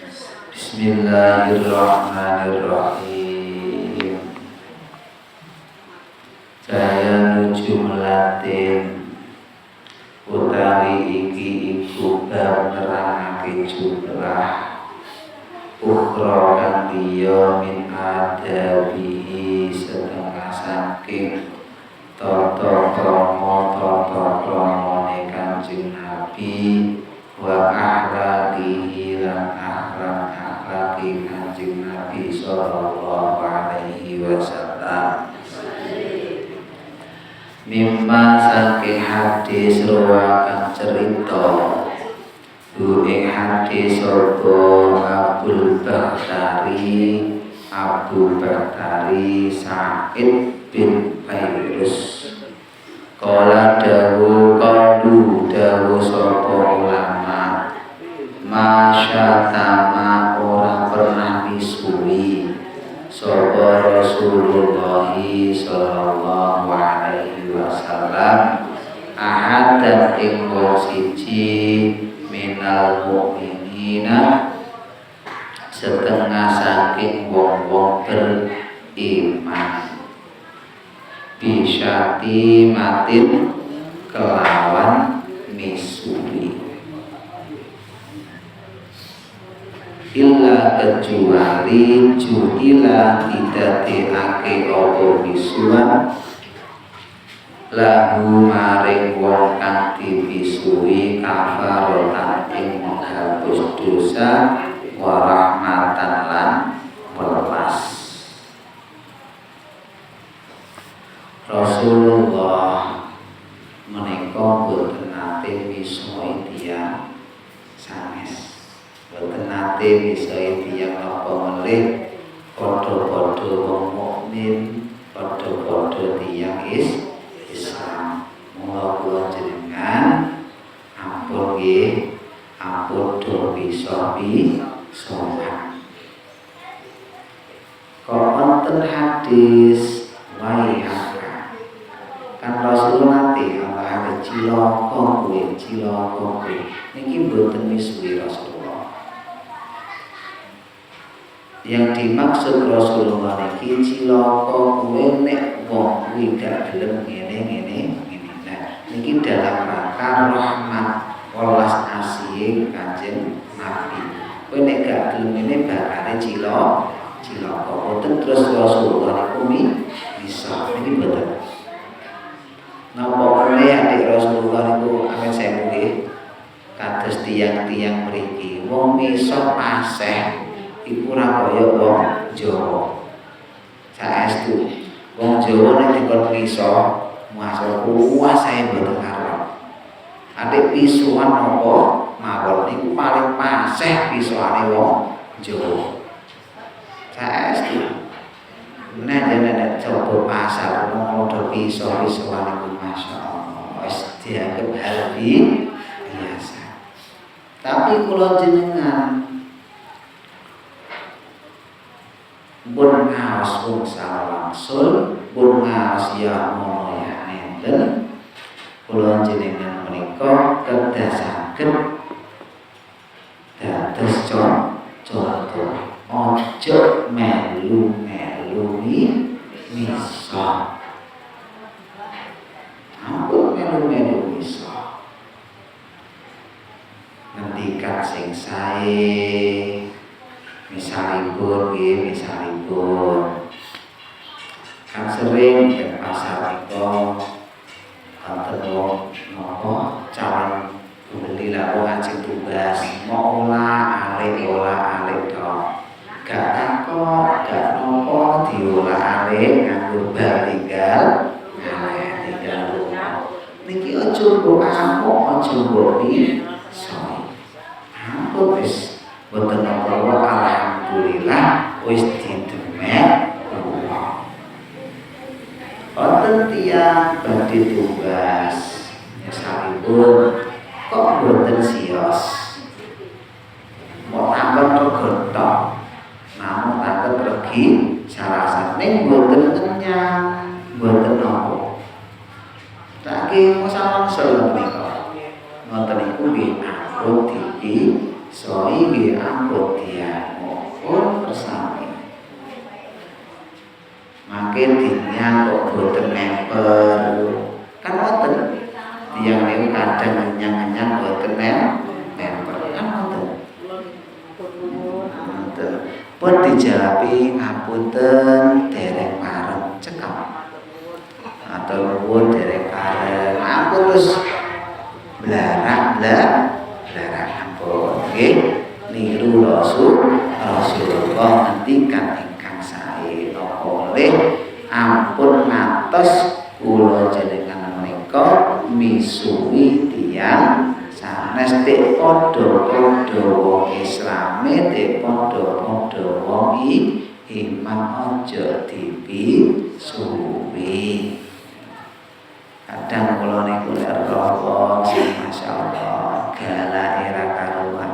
Bismillahirrahmanirrahim. Saya nuju melatin utawi iki iku bab nerangake jumlah ukhra kang liya min adabihi setengah saking tata kramane Kanjeng Nabi wa akhlaqihi lan akhlaki Kanjeng Nabi sallallahu alaihi wasallam. Mimma saking hadis rawakan cerita ing hadis sapa Abu Bakhtari Sa'id bin Fairuz kala dawu sapa ulama masyatama ora pernah misui sapa Rasulullah sallallahu alaihi wasallam ahadan ing wong siji minal mu'minina setengah saking wong-wong beriman bisyati matin kelawan misuli illa kecuali ju'ila didadekake apa bisuan lahu maring wong kang dibisui kafarotan ing menghapus dosa wa rahmatan lan welas. Rasulullah menika boten nate misoi tiyang sanes, boten nate misoi tiyang apa melih padha-padha wong mukmin, padha-padha tiyang Islam. Mula kula jenengan ampun nggih, ampun do piso-pisoan. Kok wonten hadis wayah kan Rasulullah nate ana cilaka kuwi niki mboten misuwi Rasulullah. Yang dimaksud Rasulullah niki cilaka kuwi nek wong kuwi gak gelem ngene. Nah, niki dalam rangka rahmat welas asih Kanjeng Nabi. Kowe nek gak gelem ngene bakale cilaka. Boten terus Rasulullah niku bisa niki boten. Napa meneh adik Rasulullah niku amen saya nggih kados tiyang-tiyang mriki wong misa aseh iku ora kaya wong Jawa. Saestu wong Jawa nek dikon misa masa kuwasae mboten karo. Adik pisuan napa mawon niku paling paseh pisuane wong Jawa. Saestu nek coba pasar model piso-pisoan iku masyaallah wis dianggep hal biasa. Tapi kula jenengan pun ngaos wong salawangsul, pun ngaos ya mono ya enten, kula jenengan menika kedah saged dados contoh. Ojo melu misa. Ampun melu misa. Ngendikan sing sae. Misalipun kan sering ke pasar iko wonten wong napa calon pembeli laku ngajeng tugas mau olah alik tok. Gak takok, gak nopo diolah alik nganggo bal tinggal rumah. Niki aja mbok amuk, aja mbok piso. Ampun wis boten napa alhamdulillah wis didemek Allah. Wonten tiyang badhe tugas nyesalipun kok boten sios. Mau tambah tergetok. Namun takut regi sarasat ning boten kenyang, boten nopo. Saking masalah menika. Ngoten niku nggih ampun soi nggih ampun tiyang pun persami. Makin tiyang kok boten member. Kan wonten tiyang niku kadang nyang-nyang boten member kan wonten. Pun dijawabi ngapunten dereng pareng cekap. Atau pun dereng pareng ampun terus blarak ampun nggih niru Rasulullah ngendikan ingkang sae napa oleh ampun ngantos kula jenengan menika misuwi tiyang sanes tek padha-padha wong Islame tek padha-padha wong iman aja dipisuwi. Kadang kula niku nek rokok sing masyaallah galake ra karuan.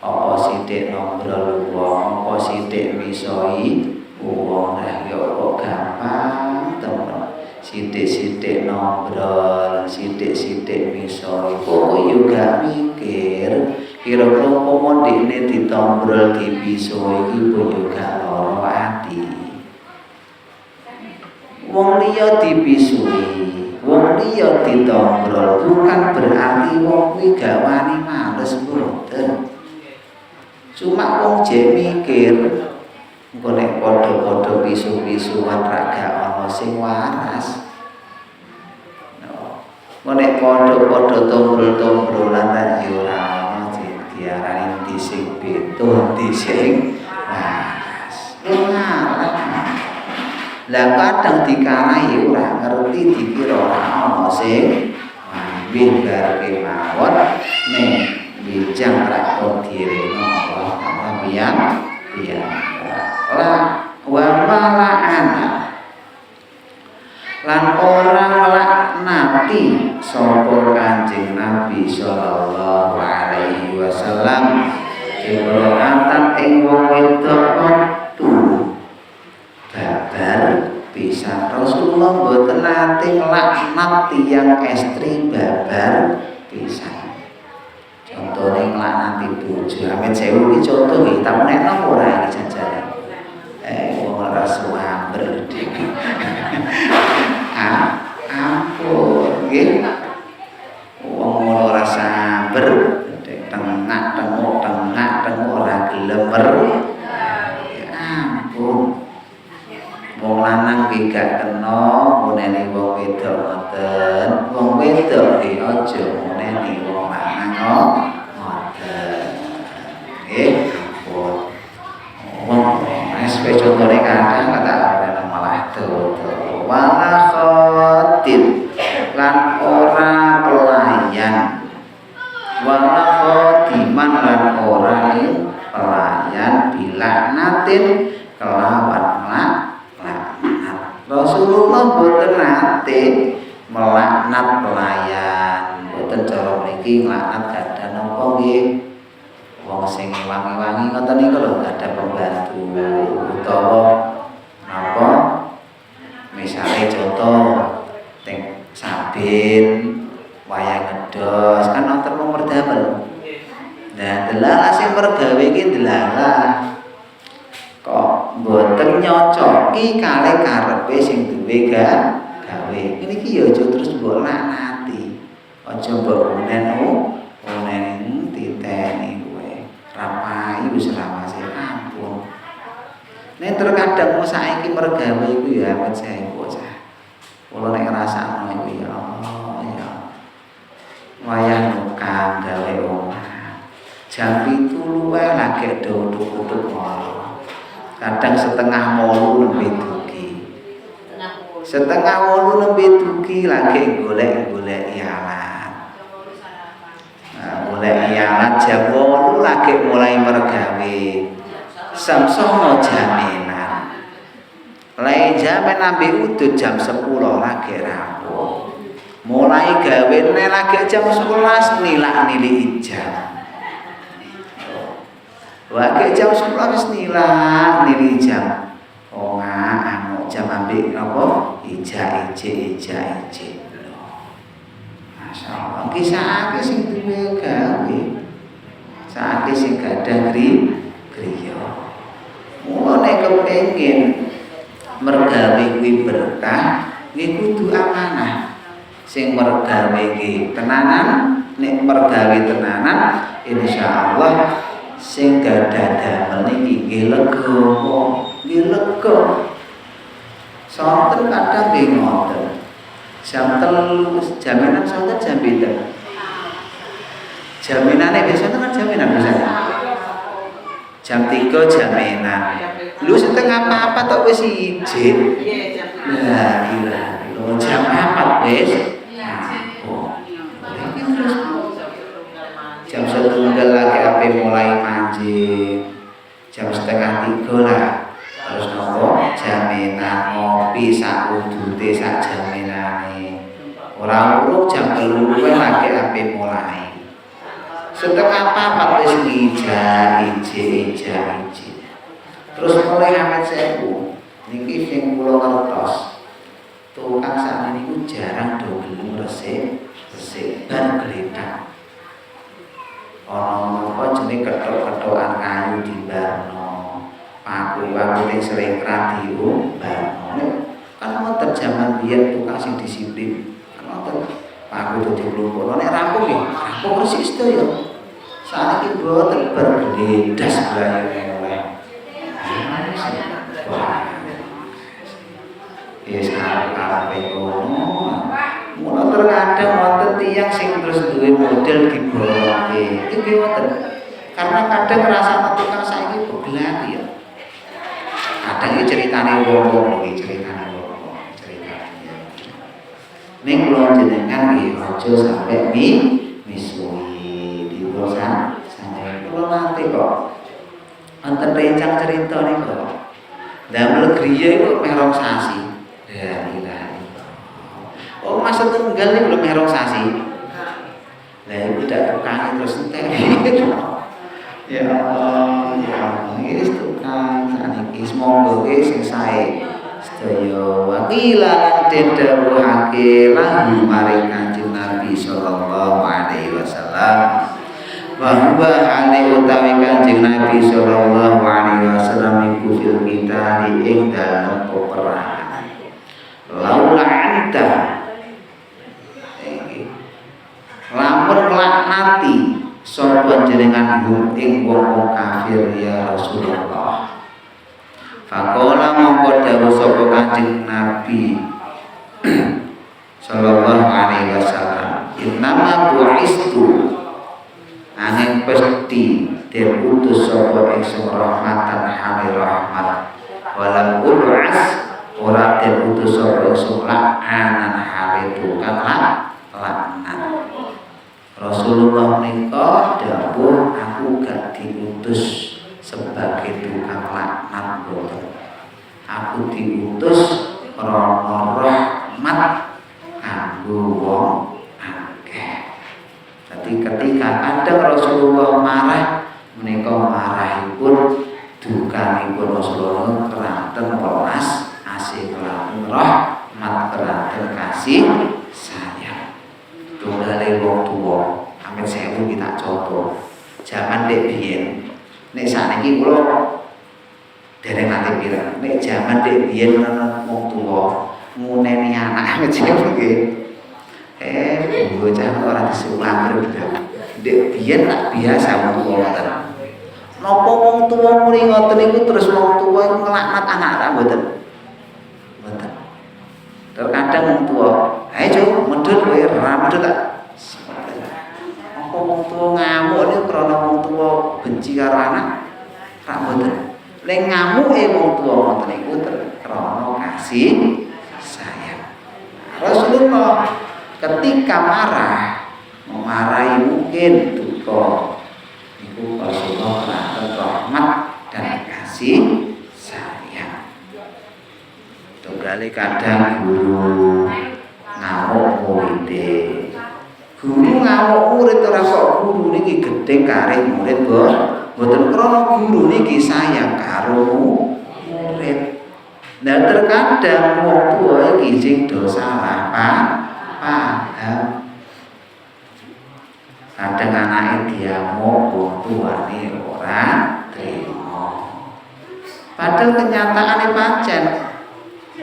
Apa sithik nombrol wong, apa sithik misoi wong lah ya kok gampang temen. Sithik-sithik nombrol, sithik-sithik misoi. Kok yo gak mikir kira-kira umpama dekne ditombrol dipisoi iki yo gak lara ati. Wong liya dipisui, wong liya ditombrol bukan berarti wong kuwi gak wani males mboten. Cuma wong jek mikir engko nek padha-padha pisu-pisuan ra gak ana sing waras. Nek padha-padha tombrol-tombrolan lan yo ora ana diarani dising betul dising waras. Lah kadang dikarahi ora ngerti dikira ora ana sing wis barke mawon nek bijang ra direno apa biang lah wa mala'ana lan orang laknati sapa Kanjeng Nabi sallallahu alaihi wasallam imro'atan ing wong wedok babar bisa Rasulullah mboten nate nglaknat tiyang estri babar pisan. Contone nglaknati bojo amen sewu iki conto nggih tapi nek napa ora iki janjane. Wong ora suamber. Ampun nggih. Wong ora sabar tengah-tengok ora gelem ampun. Wong lanang nggih gak kena muneni wong wedok ngoten. Wong wedok nggih aja muneni wong lanang ngoten. Nggih, ampun. Wong SP contone kadang kata malah dodo. Wala khatib lan ora pelayan. Wala khatiman lan ora pelayan bilaknatin kelawan Rasulullah boten nate melaknat pelayan, boten cara mriki nglaknat gadah napa nggih. Wong sing wangi-wangi ngoten niku lho gadah pembantu utawa napa misale contoh teng sabin wayang ngedos kan wonten wong merdamel. Nah, delala sing mergawe iki delala kok mboten nyocoki kalih karepe sing duwe gawe. Niki ya aja terus mbok laknati. Aja mbok unen titeni kowe. Rapai wis rawase ampun. Nek terkadang saiki mergawe iku ya amat saya bocah. Kula nek ngrasakno iku ya Allah ya. Wayang nukang gawe omah. Jam 7 luwe lagi duduk-duduk kadang setengah 8 nembe dugi. Setengah 8 nembe dugi lagi golek-golek ialat. Nah, golek ialat jam 8 lagi mulai mergawe. Samsono jaminan. Lai jamin ambil udut jam 10 lagi rampung. Mulai gawe lagi jam 11 nilak-nili ijam. Wage jam 10 wis nili jam. Oh anu jam ambek apa? Ija. Masyaallah. Kisah sing duwe gawe. saiki sing gadah griya. Mula nek kepengin mergawe kuwi berkah, nggih kudu amanah. Sing mergawe iki tenanan, nek mergawe tenanan insyaallah sing gadah damel niki nggih lega, nggih lega. Sonten kadang nggih ngoten. Jam 3 jaminan sonten jam pinten? Jaminane biasanya kan jaminan biasanya. Jam 3 jaminan. Lu setengah apa tok wis izin. Lah gila. Lu jam 4 wis. Jam 1 lagi ape mulai mancing. Jam setengah 3 lah. Terus nopo jaminan ngopi sak udute sak jaminane. Ora urung jam 3 lagi ape mulai. Setengah 4 wis iji. Terus mulai amet sewu. Niki sing kula ngertos. Tukang sakniki niku jarang do gelem resik ban gledak. Ana apa jenenge kethok-kethokan kayu di barno. Paku-paku sering radio barno. Kan wonten jaman biyen tukang sing disiplin. Kan wonten paku dadi klumpuk. Nek rampung nggih, rampung persis to ya. Saiki boten bergledas blayune oleh. Yes, arep ngono. Mula terkadang wonten tiyang sing terus duwe model digoroke. Iki wonten. Karena kadang ngrasakno tukang saiki begelati ya. Kadang iki ceritane wong-wong iki ceritane wong. Ning kula jenengan nggih aja sampe misuwi di dosa sanjay. Kula nate kok wonten rencang cerita niku. Damel griya iku meh rong sasi. Ya ilahi. Oh masa tunggal ini belum merong sasi. Lah itu tidak tukang terus entek. Ya Allah, ini tukang saniki semoga sing sae sedaya wakila lan den dawuhake lahu maring Kanjeng Nabi sallallahu alaihi wasallam. Bahwa hale utawi Kanjeng Nabi sallallahu alaihi wasallam iku fil kita ing dalem peperangan. Laula anta lamun laknati sapa jenengan ing wong kafir ya Rasulullah. Faqala mongko dawuh sapa Kanjeng Nabi sallallahu alaihi wasallam, "Innama bu'istu angin pesti den utus sapa ingsun rahmatan hamil rahmat walam ub'as ora den utus sapa ingsun la'anan hale tukang laknat." Rasulullah menika dawuh aku gak diutus sebagai tukang laknat boten. Aku diutus krana rahmat kanggo wong akeh. Jadi ketika kadang Rasulullah marah menika marahipun dukanipun Rasulullah keranten welas asih kelanten rahmat keranten kasih sayang. Tunggale wong tuwa amit sewu kita contoh. Zaman dek biyen nek sakniki kula dereng nate pirang. Nek zaman dek biyen ana wong tuwa nguneni anak kecil nggih. Bocah ora disulang berbeda. Dek biyen tak biasa wong tuwa ngoten. Napa wong tuwa muni ngoten niku terus wong tuwa iku nglaknat anak ra mboten? Mboten. Terkadang wong tuwa, "Ayo Cuk, medhun kowe ra medhun tak." Apa wong tuwa ngamuk niku krana wong tuwa benci karo anak? Ra mboten. Nek ngamuke wong tuwa ngoten niku krana kasih sayang. Rasulullah ketika marah, memarahi mungkin duka, niku Rasulullah krana rahmat dan kasih sayang. Tunggale kadang guru ngamuk murid. Guru ngamuk murid ora kok guru niki gedhe kare murid mboten krana guru niki sayang karo murid. Nah terkadang wong tuwa iki sing do salah paham. Kadang anake diamuk, wong tuane ora trimo. Padahal kenyataane pancen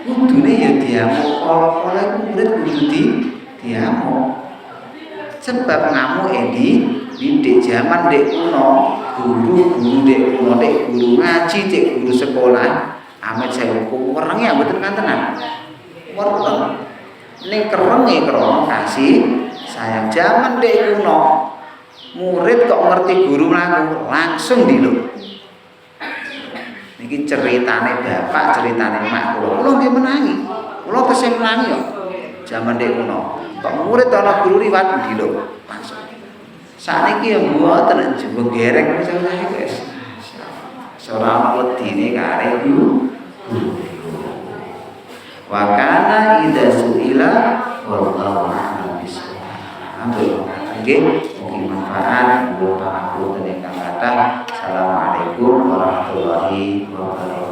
kudune ya diamuk, kala-kala iku murid kudu diamuk. Sebab ngamuk di zaman dek kuno, guru dek kuno, dek guru ngaji, dek guru sekolah, amet saya hukum werenge mboten kantenan. Wereng. Ning kerenge krana kasih sayang. Zaman dek kuno, murid kok ngerti guru mlaku langsung diluk. Niki ceritane bapak, ceritane mak kula. Kula nggih menangi. Kula tesih menangi kok. Zaman dek kuno. Kok murid ana guru liwat diluk langsung. Sakniki ya mboten jebul gereng wis wis. Ora ana wedine kare guru. Wa kana idza suila wallahu a'lam bishawab. Nggih, mugi manfaat kula pangapun ingkang kathah. Assalamualaikum warahmatullahi wabarakatuh.